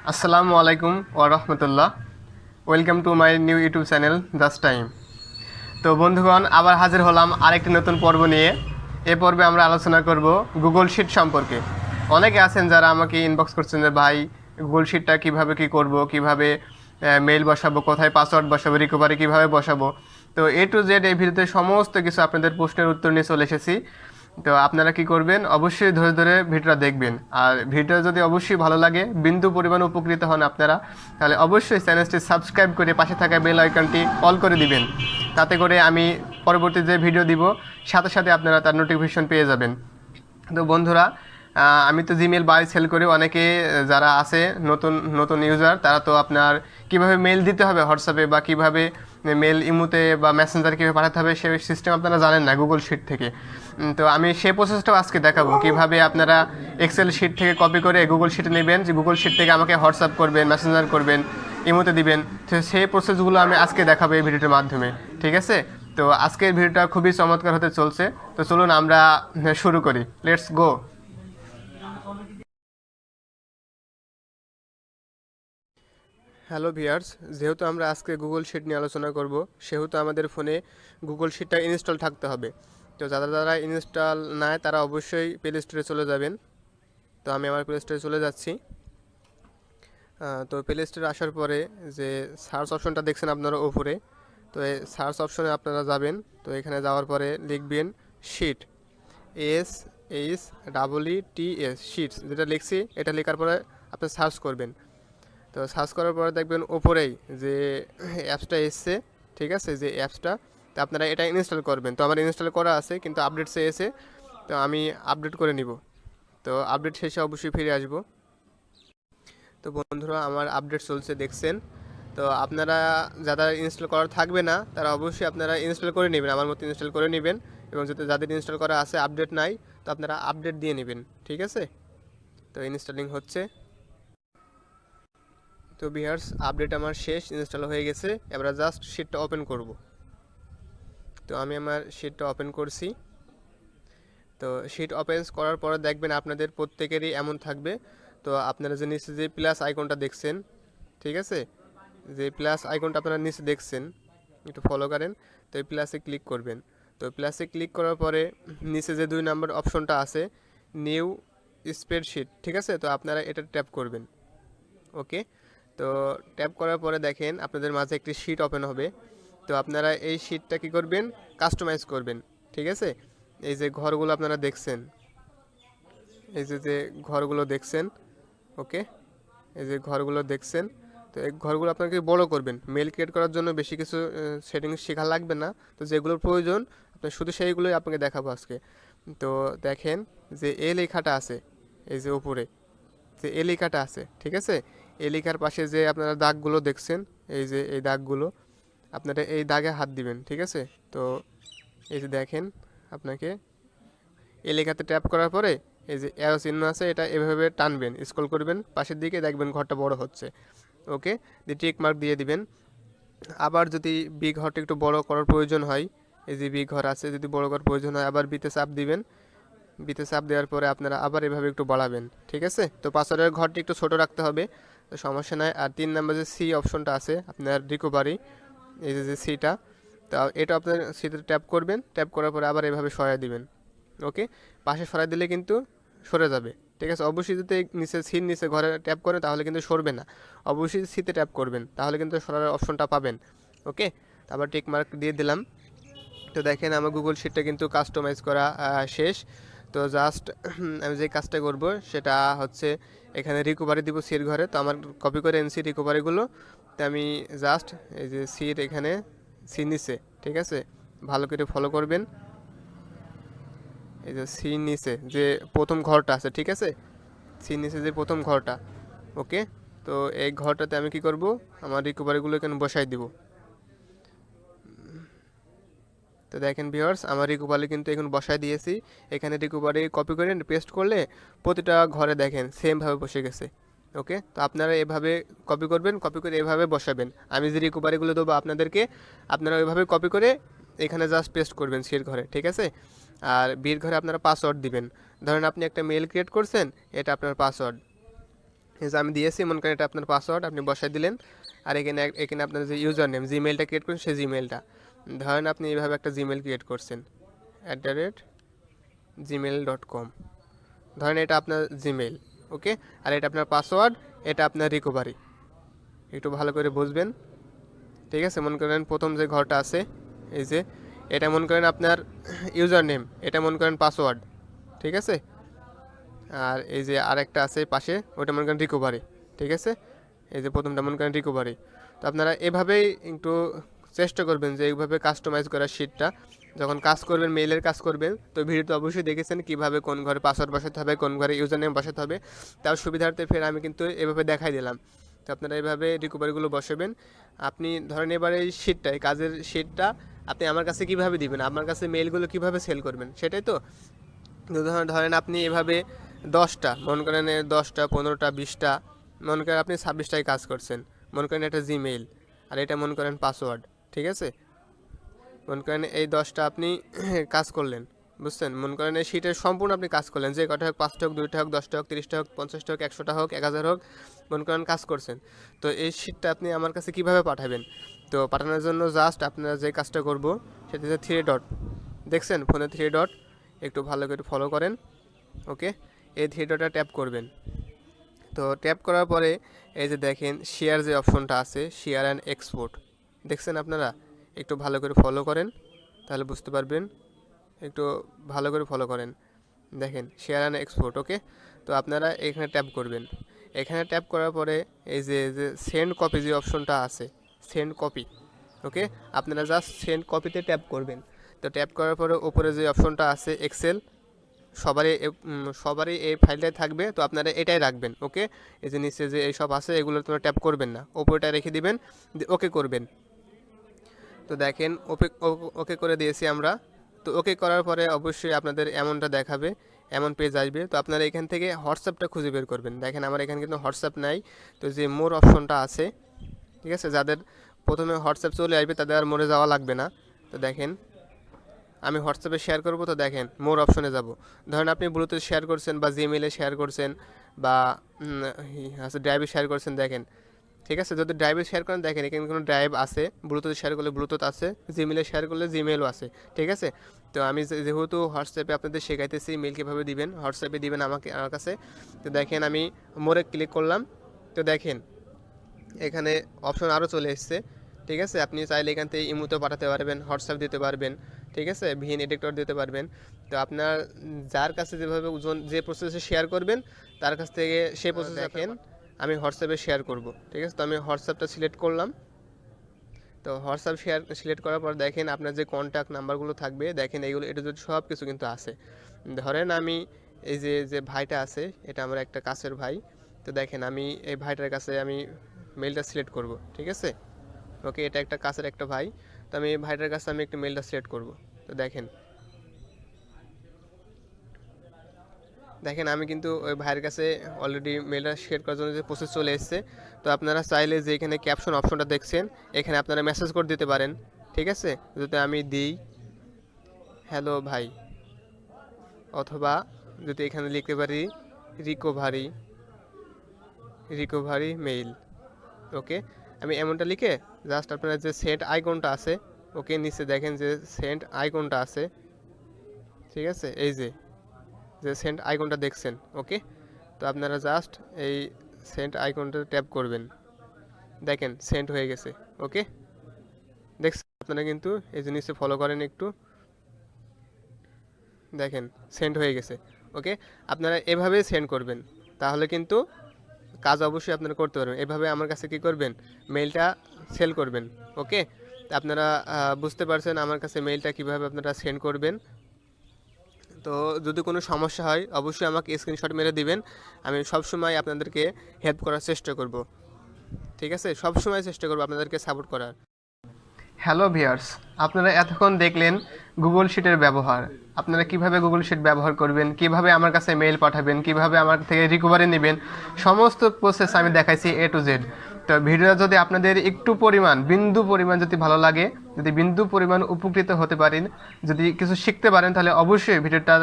আসসালামু আলাইকুম ওয়া রাহমাতুল্লাহ। Welcome to my new YouTube channel just time. তো বন্ধুগণ, আবার হাজির হলাম আরেকটি নতুন পর্ব নিয়ে। এ পর্বে আমরা আলোচনা করব গুগল শিট সম্পর্কে। অনেকে আছেন যারা আমাকে ইনবক্স করছেন যে ভাই, গুগল শিটটা কীভাবে কী করব, কীভাবে মেইল বসাবো, কোথায় পাসওয়ার্ড বসাবো, রিকভারি কীভাবে বসাবো। তো এ টু জেড এই ভিডিওতে সমস্ত কিছু আপনাদের প্রশ্নের উত্তর নিয়ে চলে এসেছি। তো আপনারা কি করবেন, অবশ্যই ধরে ধরে ভিডিওটা দেখবেন। আর ভিডিও যদি অবশ্যই ভালো লাগে, বিন্দু পরিমাণ উপকৃত হন আপনারা, তাহলে অবশ্যই চ্যানেলটি সাবস্ক্রাইব করে পাশে থাকা বেল আইকনটি অল করে দিবেন। তাতে করে আমি পরবর্তী যে ভিডিও দিব সাথে সাথে আপনারা তার নোটিফিকেশন পেয়ে যাবেন। তো বন্ধুরা, আমি তো জিমেল বাই সেল করি। অনেকে যারা আছে নতুন নতুন ইউজার, তারা তো আপনার কিভাবে মেল দিতে হবে হোয়াটসঅ্যাপে, বা কিভাবে মেল ইমুতে বা মেসেঞ্জার কীভাবে পাঠাতে হবে সেই সিস্টেম আপনারা জানেন না গুগল শিট থেকে। তো আমি সেই প্রসেসটাও আজকে দেখাবো, কিভাবে আপনারা এক্সেল শিট থেকে কপি করে গুগল শিটে নেবেন, যে গুগল শিট থেকে আমাকে হোয়াটসঅ্যাপ করবেন, মেসেঞ্জার করবেন, ইমোতে দিবেন। তো সেই প্রসেসগুলো আমি আজকে দেখাবো এই ভিডিওটির মাধ্যমে, ঠিক আছে? তো আজকের ভিডিওটা খুবই চমৎকার হতে চলছে। তো চলুন আমরা শুরু করি, লেটস গো। হ্যালো ভিয়ার্স, যেহেতু আমরা আজকে গুগল শিট নিয়ে আলোচনা করব, সেহেতু আমাদের ফোনে গুগল শিটটা ইনস্টল থাকতে হবে। তো যারা যারা ইনস্টল নাই তারা অবশ্যই প্লে স্টোরে চলে যাবেন। তো আমি আমার প্লে স্টোরে চলে যাচ্ছি। তো প্লে স্টোরে আসার পরে যে সার্চ অপশনটা দেখছেন আপনারা উপরে, তো এই সার্চ অপশনে আপনারা যাবেন। তো এখানে যাওয়ার পরে লিখবেন শিট, SHEETS, শিটস যেটা লিখছি, এটা লেখার পরে আপনি সার্চ করবেন। তো সার্চ করার পরে দেখবেন ওপরেই যে অ্যাপসটা এসছে, ঠিক আছে? যে অ্যাপসটা, তো আপনারা এটা ইনস্টল করবেন। তো আমার ইনস্টল করা আছে, কিন্তু আপডেট চেয়েছে, তো আমি আপডেট করে নিব। তো আপডেট শেষে অবশ্যই ফিরে আসব। তো বন্ধুরা, আমার আপডেট চলছে দেখছেন। তো আপনারা যারা ইনস্টল করা থাকবে না, তারা অবশ্যই আপনারা ইনস্টল করে নেবেন, আমার মতো ইনস্টল করে নেবেন। এবং যদি যাদের ইনস্টল করা আছে আপডেট নাই, তো আপনারা আপডেট দিয়ে নেবেন, ঠিক আছে? তো ইনস্টলিং হচ্ছে। তো ভিউয়ার্স, আপডেট আমার শেষ, ইনস্টল হয়ে গেছে। এবার জাস্ট শিটটা ওপেন করব। তো আমি আমার শিটটা ওপেন করছি। তো শিট ওপেন করার পরে দেখবেন আপনাদের প্রত্যেকেরই এমন থাকবে। তো আপনারা যে নিচে যে প্লাস আইকনটা দেখছেন, ঠিক আছে? যে প্লাস আইকনটা আপনারা নিচে দেখছেন, একটু ফলো করেন। তো এই প্লাসে ক্লিক করবেন। তো প্লাসে ক্লিক করার পরে নিচে যে 2 নম্বর অপশনটা আছে, নিউ স্প্রেডশিট, ঠিক আছে? তো আপনারা এটা ট্যাপ করবেন। ওকে। তো ট্যাপ করার পরে দেখেন আপনাদের মাঝে একটি শিট ওপেন হবে। তো আপনারা এই শিটটা কী করবেন, কাস্টমাইজ করবেন, ঠিক আছে? এই যে ঘরগুলো আপনারা দেখছেন, এই যে যে ঘরগুলো দেখছেন, ওকে, এই যে ঘরগুলো দেখছেন। তো এই ঘরগুলো আপনাকে বড় করবেন। মেল ক্রিয়েট করার জন্য বেশি কিছু সেটিংস শেখা লাগবে না। তো যেগুলোর প্রয়োজন আপনার শুধু সেইগুলোই আপনাকে দেখাবো আজকে। তো দেখেন যে এ লেখাটা আছে, এই যে উপরে যে এ লেখাটা আছে, ঠিক আছে? এই লেখার পাশে যে আপনারা দাগগুলো দেখছেন, এই যে এই দাগগুলো, আপনারা এই দাগে হাত দিবেন, ঠিক আছে? তো এই যে দেখেন, আপনাকে এই লেখাতে ট্যাপ করার পরে এই যে অ্যারো চিহ্ন আছে, এটা এভাবে টানবেন, স্ক্রল করবেন পাশের দিকে, দেখবেন ঘরটা বড় হচ্ছে। ওকে, দিয়ে টিক মার্ক দিয়ে দিবেন। আবার যদি বি ঘরটা একটু বড় করার প্রয়োজন হয়, এই যে বি ঘর আছে, যদি বড় করার প্রয়োজন হয় আবার বিতে চাপ দিবেন। বিতে চাপ দেওয়ার পরে আপনারা আবার এভাবে একটু বাড়াবেন, ঠিক আছে? তো পাসওয়ার্ডের ঘরটি একটু ছোট রাখতে হবে, তো সমস্যা নাই। আর 3 নম্বর যে সি অপশনটা আছে আপনার রিকভারি, এই যে সিটা, তো এটা আপনার সিতে ট্যাপ করবেন। ট্যাপ করার পরে আবার এভাবে সরাই দিবেন। ওকে, পাশে সরাই দিলে কিন্তু সরে যাবে, ঠিক আছে? অবশ্যই যদি নিচে সির নিচে ঘরে ট্যাপ করেন তাহলে কিন্তু সরবে না। অবশ্যই সিতে ট্যাপ করবেন, তাহলে কিন্তু সরার অপশনটা পাবেন। ওকে, তারপর টিক মার্ক দিয়ে দিলাম। তো দেখেন আমার গুগল শিটটা কিন্তু কাস্টমাইজ করা শেষ। তো জাস্ট আমি যে কাজটা করব সেটা হচ্ছে, এখানে রিকভারি দিব সির ঘরে। তো আমার কপি করে এনসি রিকভারিগুলো, তো আমি জাস্ট এই যে সির এখানে সি নিচে, ঠিক আছে? ভালো করে ফলো করবেন। এই যে সি নিচে যে প্রথম ঘরটা আছে, ঠিক আছে? সি নিচে যে প্রথম ঘরটা, ওকে। তো এই ঘরটাতে আমি কি করব, আমার রিকভারিগুলো এখানে বসাই দিব। তো দেখেন ভিউয়ার্স, আমার রিকভারি কিন্তু এখন বসাই দিয়েছি। এখানে রিকভারি কপি করে পেস্ট করলে প্রতিটা ঘরে দেখেন সেমভাবে বসে গেছে। ওকে, তো আপনারা এভাবে কপি করবেন, কপি করে এভাবে বসাবেন। আমি যে রিকভারিগুলো দেবো আপনাদেরকে, আপনারা ওইভাবে কপি করে এখানে জাস্ট পেস্ট করবেন সির ঘরে, ঠিক আছে? আর বির ঘরে আপনারা পাসওয়ার্ড দিবেন। ধরেন আপনি একটা মেল ক্রিয়েট করছেন, এটা আপনার পাসওয়ার্ড। এই যে আমি দিয়েছি, মনে করেন এটা আপনার পাসওয়ার্ড, আপনি বসাই দিলেন। আর এখানে আপনার যে ইউজার নেম, জিমেলটা ক্রিয়েট করছেন, সেই জিমেলটা ধরেন আপনি এইভাবে একটা জিমেল ক্রিয়েট করছেন, @gmail.com, ধরেন এটা আপনার জিমেল, ওকে। আর এটা আপনার পাসওয়ার্ড, এটা আপনার রিকভারি। একটু ভালো করে বুঝবেন, ঠিক আছে। মনে করেন প্রথম যে ঘরটা আছে, এই যে এটা মনে করেন আপনার ইউজার নেম, এটা মনে করেন পাসওয়ার্ড, ঠিক আছে। আর এই যে আরেকটা আছে পাশে, ওটা মনে করেন রিকভারি, ঠিক আছে। এই যে প্রথমটা মনে করেন রিকভারি। তো আপনারা এভাবেই একটু চেষ্টা করবেন যে এইভাবে কাস্টমাইজ করার শিটটা। যখন কাজ করবেন, মেইলের কাজ করবেন, তো ভিডিওতে অবশ্যই দেখেছেন কীভাবে কোন ঘরে পাসওয়ার্ড বসাতে হবে, কোন ঘরে ইউজার নেম বসাতে হবে। তার সুবিধার্থে ফের আমি কিন্তু এভাবে দেখাই দিলাম। তো আপনারা এইভাবে রিকভারিগুলো বসাবেন। আপনি ধরেন এবার এই শিটটা, এই কাজের শিটটা আপনি আমার কাছে কীভাবে দিবেন, আমার কাছে মেইলগুলো কীভাবে সেল করবেন, সেটাই তো। ধরেন আপনি এভাবে 10টা, মনে করেন 10টা, 15টা, 20টা, মনে করেন আপনি 26টায় কাজ করছেন, মনে করেন এটা জিমেইল, আর এটা মনে করেন পাসওয়ার্ড, ঠিক আছে। মনে করেন এই 10টা আপনি কাজ করলেন, বুঝছেন। মনে করেন এই শিটের সম্পূর্ণ আপনি কাজ করলেন, যে কটা হোক, 5টা হোক, 2টা হোক, 10টা হোক, 30টা হোক, 50টা হোক, 100টা হোক, 1000 হোক, মনে করেন কাজ করছেন। তো এই শিটটা আপনি আমার কাছে কীভাবে পাঠাবেন? তো পাঠানোর জন্য জাস্ট আপনারা যে কাজটা করব, সেটা হচ্ছে 3 ডট, দেখছেন ফোনে 3 ডট, একটু ভালো করে ফলো করেন, ওকে। এই 3 ডটটা ট্যাপ করবেন। তো ট্যাপ করার পরে এই যে দেখেন শেয়ার যে অপশনটা আছে, শেয়ার অ্যান্ড এক্সপোর্ট, দেখছেন আপনারা? একটু ভালো করে ফলো করেন, তাহলে বুঝতে পারবেন। একটু ভালো করে ফলো করেন, দেখেন শেয়ার অ্যান্ড এক্সপোর্ট, ওকে। তো আপনারা এখানে ট্যাপ করবেন। এখানে ট্যাপ করার পরে এই যে সেন্ড কপি যে অপশনটা আছে, সেন্ড কপি, ওকে। আপনারা জাস্ট সেন্ড কপিতে ট্যাপ করবেন। তো ট্যাপ করার পরে উপরে যে অপশনটা আছে এক্সেল, সবারই এই ফাইলটাই থাকবে, তো আপনারা এটাই রাখবেন, ওকে। এই যে নিচে যে এইসব আছে, এগুলো তোমরা ট্যাপ করবেন না, ওপরটা রেখে দিবেন, ওকে করবেন। তো দেখেন ওকে করে দিয়েছি আমরা। তো ওকে করার পরে অবশ্যই আপনাদের এমনটা দেখাবে, এমন পেজ আসবে। তো আপনারা এখান থেকে হোয়াটসঅ্যাপটা খুঁজে বের করবেন। দেখেন আমার এখানে কিন্তু হোয়াটসঅ্যাপ নাই, তো যে মোর অপশনটা আছে, ঠিক আছে, যাদের প্রথমে হোয়াটসঅ্যাপ চলে আসবে তাদের আর মোরে যাওয়া লাগবে না। তো দেখেন আমি হোয়াটসঅ্যাপে শেয়ার করব, তো দেখেন মোর অপশনে যাব। ধরেন আপনি ব্লুটুথ শেয়ার করছেন, বা জিমেইলে শেয়ার করছেন, বা ড্রাইভে শেয়ার করছেন, দেখেন, ঠিক আছে। যদি ড্রাইভে শেয়ার করেন, দেখেন এখানে কোনো ড্রাইভ আছে, ব্লুটুথ শেয়ার করলে ব্লুটুথ আছে, জিমেইলে শেয়ার করলে জিমেইলও আছে, ঠিক আছে। তো আমি যেহেতু হোয়াটসঅ্যাপে আপনাদের শেখাইতেছি মেইল কীভাবে দিবেন, হোয়াটসঅ্যাপে দিবেন আমার কাছে। তো দেখেন আমি মোরে ক্লিক করলাম, তো দেখেন এখানে অপশন আরও চলে এসছে, ঠিক আছে। আপনি চাইলে এখান থেকে ইমোতে পাঠাতে পারবেন, হোয়াটসঅ্যাপ দিতে পারবেন, ঠিক আছে, ভিন এডিটর দিতে পারবেন। তো আপনার যার কাছে যেভাবে যে প্রসেসে শেয়ার করবেন, তার কাছ থেকে সেই প্রসেস দেখেন আমি হোয়াটসঅ্যাপে শেয়ার করব, ঠিক আছে। তো আমি হোয়াটসঅ্যাপটা সিলেক্ট করলাম। তো হোয়াটসঅ্যাপ সিলেক্ট করার পর দেখেন আপনার যে কন্ট্যাক্ট নাম্বারগুলো থাকবে, দেখেন এইগুলো এটা যদি সব কিছু কিন্তু আছে। ধরেন আমি এই যে ভাইটা আছে, এটা আমার একটা কাছের ভাই। তো দেখেন আমি এই ভাইটার কাছে আমি মেলটা সিলেক্ট করব, ঠিক আছে, ওকে। এটা একটা কাছের একটা ভাই, তো আমি ভাইটার কাছে আমি একটা মেলটা সিলেক্ট করব। তো দেখেন আমি কিন্তু ওই ভাইয়ের কাছে অলরেডি মেলটা শেয়ার করার জন্য যে প্রসেস চলে এসেছে। তো আপনারা চাইলে যে এখানে ক্যাপশন অপশনটা দেখছেন, এখানে আপনারা মেসেজ করে দিতে পারেন, ঠিক আছে। যদি আমি দিই হ্যালো ভাই, অথবা যদি এখানে লিখতে পারি রিকভারি রিকভারি মেইল, ওকে। আমি এমনটা লিখে জাস্ট আপনারা যে সেন্ড আইকনটা আছে, ওকে, নিচে দেখেন যে সেন্ড আইকনটা আছে, ঠিক আছে, এই যে সেন্ড আইকনটা দেখছেন, ওকে। তো আপনারা জাস্ট এই সেন্ড আইকনটা ট্যাপ করবেন, দেখেন সেন্ড হয়ে গেছে, ওকে। দেখছেন আপনারা কিন্তু এই জিনিসটা ফলো করেন একটু, দেখেন সেন্ড হয়ে গেছে, ওকে। আপনারা এভাবে সেন্ড করবেন, তাহলে কিন্তু কাজ অবশ্যই আপনারা করতে পারবেন। এভাবে আমার কাছে কি করবেন, মেইলটা সেল করবেন, ওকে। আপনারা বুঝতে পারছেন আমার কাছে মেইলটা কিভাবে আপনারা সেন্ড করবেন। তো যদি কোনো সমস্যা হয় অবশ্যই আমাকে স্ক্রিনশট মেরে দিবেন, আমি সবসময় আপনাদেরকে হেল্প করার চেষ্টা করব, ঠিক আছে, সবসময় চেষ্টা করব আপনাদেরকে সাপোর্ট করার। হ্যালো ভিউয়ার্স, আপনারা এতক্ষণ দেখলেন গুগল শিটের ব্যবহার। আপনারা কিভাবে গুগল শিট ব্যবহার করবেন, কিভাবে আমার কাছে মেইল পাঠাবেন, কিভাবে আমার থেকে রিকভারি নেবেন, সমস্ত প্রসেস আমি দেখাইছি A to Z। তো ভিডিওটা যদি আপনাদের একটু পরিমাণ বিন্দু পরিমাণ যদি ভালো লাগে, যদি বিন্দু পরিমাণ উপকৃত হতে পারেন, যদি কিছু শিখতে পারেন, তাহলে অবশ্যই ভিডিওটা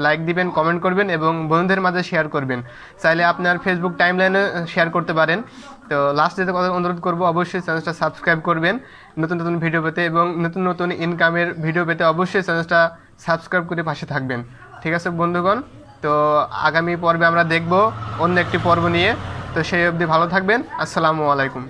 লাইক দিবেন, কমেন্ট করবেন এবং বন্ধুদের মাঝে শেয়ার করবেন। চাইলে আপনার ফেসবুক টাইমলাইনে শেয়ার করতে পারেন। তো লাস্ট যেটা কথা অনুরোধ করবো, অবশ্যই চ্যানেলটা সাবস্ক্রাইব করবেন নতুন নতুন ভিডিও পেতে, এবং নতুন নতুন ইনকামের ভিডিও পেতে অবশ্যই চ্যানেলটা সাবস্ক্রাইব করে পাশে থাকবেন। ঠিক আছে বন্ধুগণ, তো আগামী পর্বে আমরা দেখব অন্য একটি পর্ব নিয়ে। তো সেই অবধি ভালো থাকবেন। আসসালামু আলাইকুম।